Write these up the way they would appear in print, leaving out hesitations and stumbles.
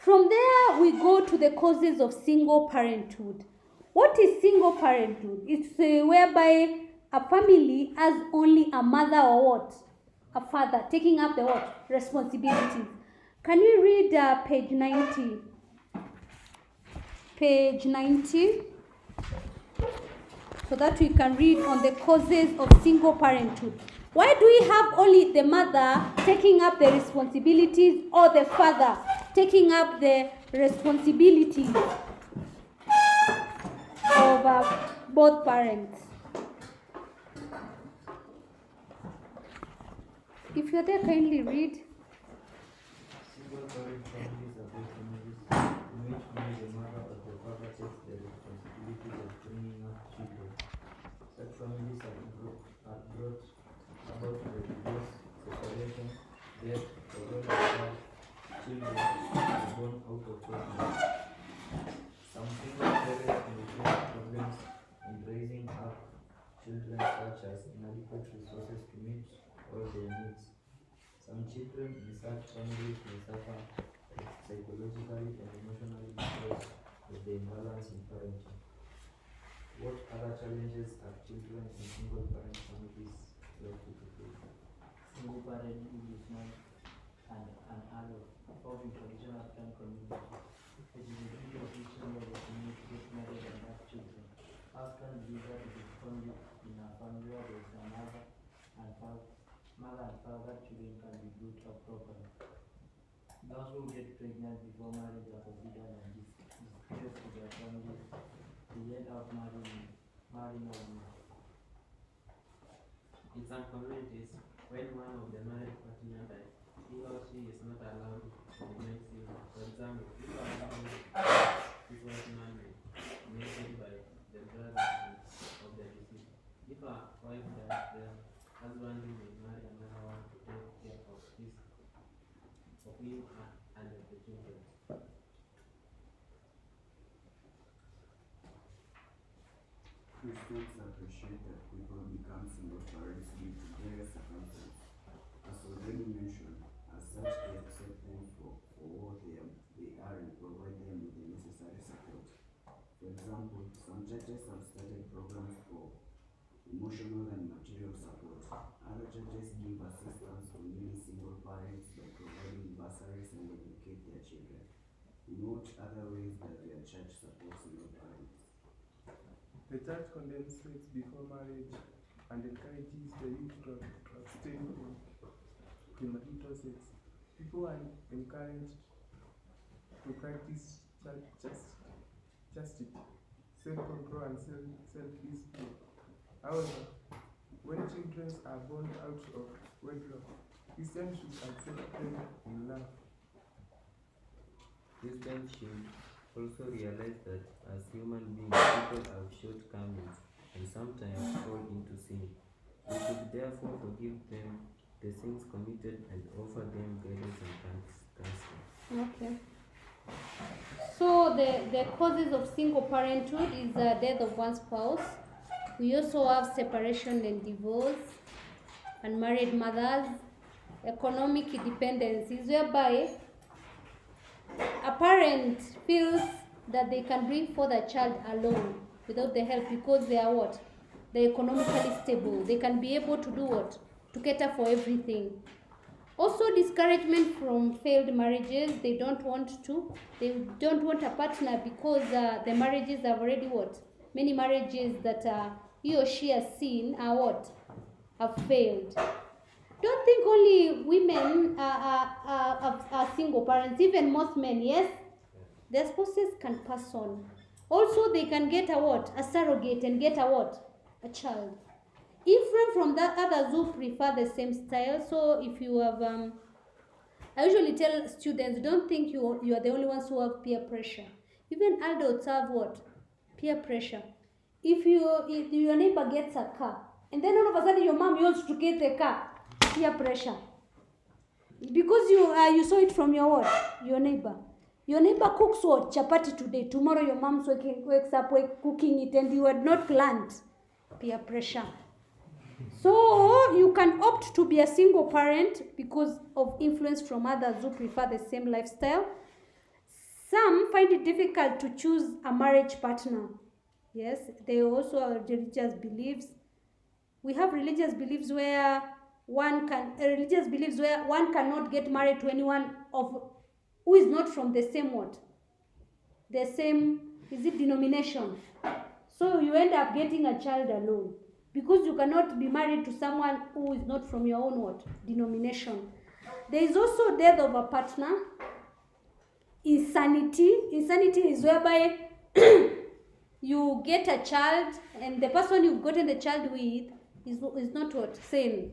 From there, we go to the causes of single parenthood. What is single parenthood? It's whereby a family has only a mother or what? A father taking up the what? Responsibilities. Can you read page 90? Page 90. So that we can read on the causes of single parenthood. Why do we have only the mother taking up the responsibilities or the father taking up the responsibilities of both parents? If you're there, kindly read. Single parent families are those families in which only the mother or the father takes the responsibilities of bringing up children. Such families are brought about by divorce, separation, death, or when the children are born out of wedlock. Some single parents may face problems in raising up children, such as inadequate resources to meet all their needs. Some children in such families may suffer psychologically and emotionally because of the imbalance in parenting. What other challenges are children in single parent families likely to face? Single parenting is not unheard of in traditional African communities. It is a duty of each member of the community to get married and have children. African believe that it is only in a family where there is a mother and father children can be brought up properly. Those who get pregnant before marriage are forbidden and disgrace to their families. They end up marrying only. In some communities, when one of the married partner dies, he or she is not allowed to remain single. For example, if a husband is married, inherited by the brothers of the deceased. If a wife dies, the husband may marry another one to take care of him and of the children. Christians appreciate that people become single parents due to various circumstances. As already mentioned, as such they accept them for what they are and provide them with the necessary support. For example, some churches have started programs for emotional and material support. Other churches give assistance to newly single parents by providing bursaries and educate their children. In what other ways does your church support single parents? The church condemns sex before marriage and encourages the youth to abstain from premarital sex. People are encouraged to practice chastity, self-control, and self-discipline. However, when children are born out of wedlock, Christians should accept them in love. Christians should also realize that as human beings, people have shortcomings and sometimes fall into sin. We should therefore forgive them the sins committed and offer them guidance and counseling. Okay. So the causes of single parenthood is the death of one spouse. We also have separation and divorce, unmarried mothers, economic dependencies, whereby a parent feels that they can bring forth a child alone without the help because they are what? They're economically stable. They can be able to do what? To cater for everything. Also, discouragement from failed marriages. They don't want a partner because the marriages have already what? Many marriages that he or she has seen are what? Have failed. Don't think only women are single parents, even most men, yes? Their spouses can pass on. Also, they can get a what? A surrogate and get a what? A child. Different from the others who prefer the same style. So if you have, I usually tell students, don't think you are the only ones who have peer pressure. Even adults have what? Peer pressure. If your neighbor gets a car, and then all of a sudden your mom wants to get a car, peer pressure. Because you saw it from your neighbor. Your neighbor cooks what? Chapati today. Tomorrow your mom wakes up cooking it and you had not planned. Peer pressure. So you can opt to be a single parent because of influence from others who prefer the same lifestyle. Some find it difficult to choose a marriage partner. Yes, they also are religious beliefs. We have religious beliefs where one cannot get married to anyone who is not from the same what? The same, is it denomination? So you end up getting a child alone because you cannot be married to someone who is not from your own what? Denomination. There is also death of a partner. Insanity. Insanity is whereby you get a child and the person you've gotten the child with is not what? Sane.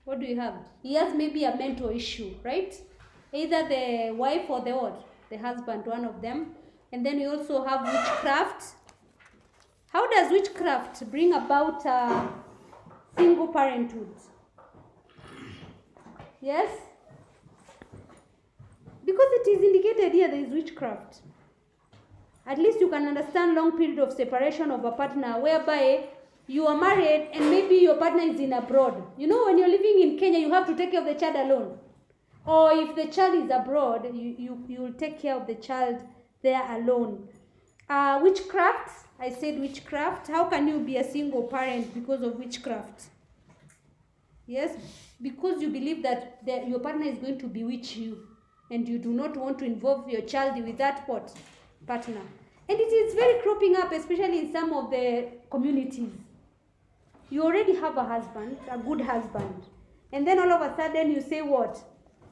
What do you have? He has maybe a mental issue, right? Either the wife or the what? The husband, one of them. And then you also have witchcraft. How does witchcraft bring about single parenthood? Yes? Because it is indicated here there is witchcraft. At least you can understand long period of separation of a partner whereby you are married and maybe your partner is in abroad. You know, when you're living in Kenya, you have to take care of the child alone. Or if the child is abroad, you will take care of the child there alone. Witchcraft, I said witchcraft. How can you be a single parent because of witchcraft? Yes, because you believe that your partner is going to bewitch you and you do not want to involve your child with that partner. And it is very cropping up, especially in some of the communities. You already have a husband, a good husband. And then all of a sudden you say what?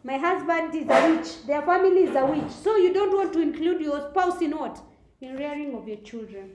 My husband is a witch. Their family is a witch. So you don't want to include your spouse in what? In rearing of your children.